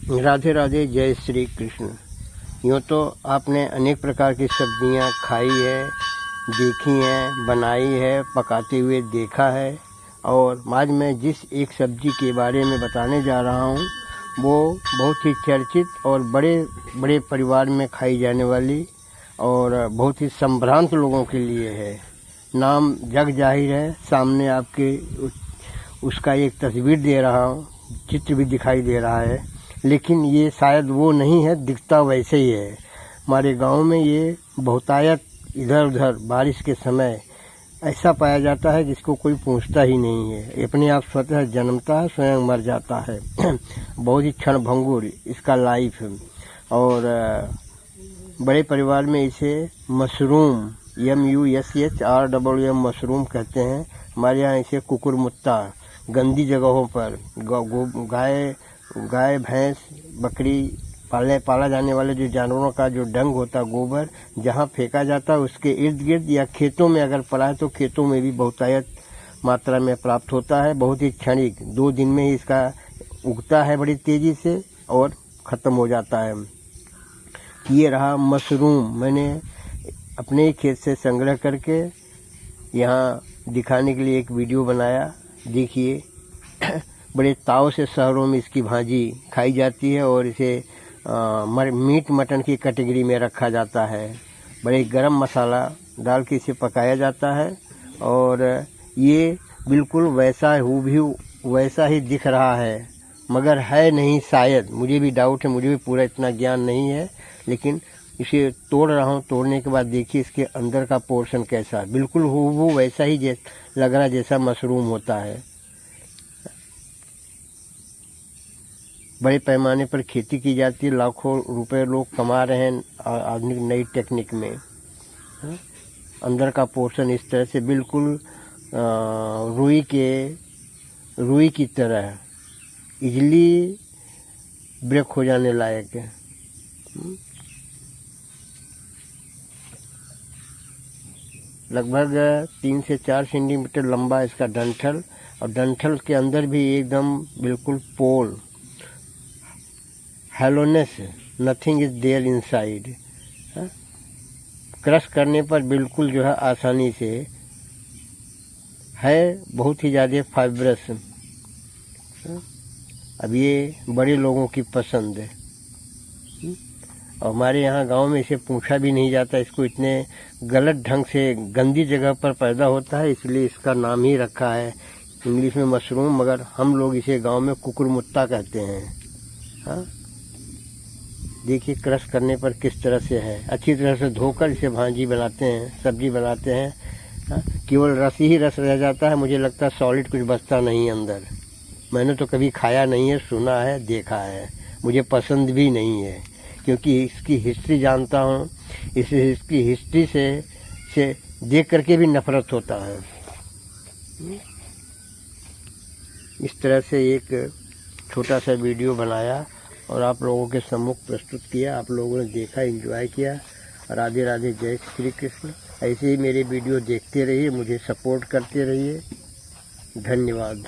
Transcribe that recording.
राधे राधे, जय श्री कृष्ण। यूँ तो आपने अनेक प्रकार की सब्जियां खाई है, देखी हैं, बनाई है, पकाते हुए देखा है। और आज मैं जिस एक सब्जी के बारे में बताने जा रहा हूँ वो बहुत ही चर्चित और बड़े बड़े परिवार में खाई जाने वाली और बहुत ही संभ्रांत लोगों के लिए है। नाम जग जाहिर है, सामने आपके उसका एक तस्वीर दे रहा हूँ, चित्र भी दिखाई दे रहा है, लेकिन ये शायद वो नहीं है, दिखता वैसे ही है। हमारे गांव में ये बहुतायत इधर उधर बारिश के समय ऐसा पाया जाता है जिसको कोई पूछता ही नहीं है। ये अपने आप स्वतः जन्मता है, स्वयं मर जाता है। बहुत ही क्षणभंगुर इसका लाइफ है। और बड़े परिवार में इसे मशरूम, MUSHRWM मशरूम कहते हैं। हमारे यहाँ इसे कुकुरमुत्ता, गंदी जगहों पर गाय भैंस बकरी पाला जाने वाले जो जानवरों का जो डंग होता है, गोबर, जहाँ फेंका जाता है उसके इर्द गिर्द या खेतों में अगर पड़ा है तो खेतों में भी बहुतायत मात्रा में प्राप्त होता है। बहुत ही क्षणिक 2 दिन में ही इसका उगता है बड़ी तेज़ी से और ख़त्म हो जाता है। ये रहा मशरूम, मैंने अपने खेत से संग्रह करके यहाँ दिखाने के लिए एक वीडियो बनाया। देखिए, बड़े ताव से शहरों में इसकी भाजी खाई जाती है और इसे मीट मटन की कैटेगरी में रखा जाता है। बड़े गरम मसाला डाल के इसे पकाया जाता है और ये बिल्कुल वैसा ही दिख रहा है, मगर है नहीं शायद। मुझे भी डाउट है, मुझे भी पूरा इतना ज्ञान नहीं है, लेकिन इसे तोड़ रहा हूँ। तोड़ने के बाद देखिए इसके अंदर का पोर्शन कैसा है, बिल्कुल हूबहू वैसा ही लग रहा जैसा मशरूम होता है। बड़े पैमाने पर खेती की जाती है, लाखों रुपए लोग कमा रहे हैं आधुनिक नई टेक्निक में। अंदर का पोर्शन इस तरह से बिल्कुल रुई की तरह इजली ब्रेक हो जाने लायक है। लगभग 3 से 4 सेंटीमीटर लंबा इसका डंठल, और डंठल के अंदर भी एकदम बिल्कुल पोल, hollowness, nothing is there inside. Crush करने पर बिल्कुल जो है आसानी से है, बहुत ही ज़्यादा फाइब्रस। अब ये बड़े लोगों की पसंद है और हमारे यहाँ गांव में इसे पूछा भी नहीं जाता। इसको इतने गलत ढंग से गंदी जगह पर पैदा होता है, इसलिए इसका नाम ही रखा है इंग्लिश में मशरूम, मगर हम लोग इसे गांव में कुकुरमुत्ता कहते हैं। हाँ, देखिए क्रश करने पर किस तरह से है। अच्छी तरह से धोकर इसे भाजी बनाते हैं, सब्जी बनाते हैं। हाँ, केवल रस ही रस रह जाता है, मुझे लगता है सॉलिड कुछ बचता नहीं अंदर। मैंने तो कभी खाया नहीं है, सुना है, देखा है, मुझे पसंद भी नहीं है, क्योंकि इसकी हिस्ट्री जानता हूँ। इसकी हिस्ट्री से देख करके भी नफरत होता है। इस तरह से एक छोटा सा वीडियो बनाया और आप लोगों के सम्मुख प्रस्तुत किया। आप लोगों ने देखा, एंजॉय किया। राधे राधे, जय श्री कृष्ण। ऐसे ही मेरे वीडियो देखते रहिए, मुझे सपोर्ट करते रहिए। धन्यवाद।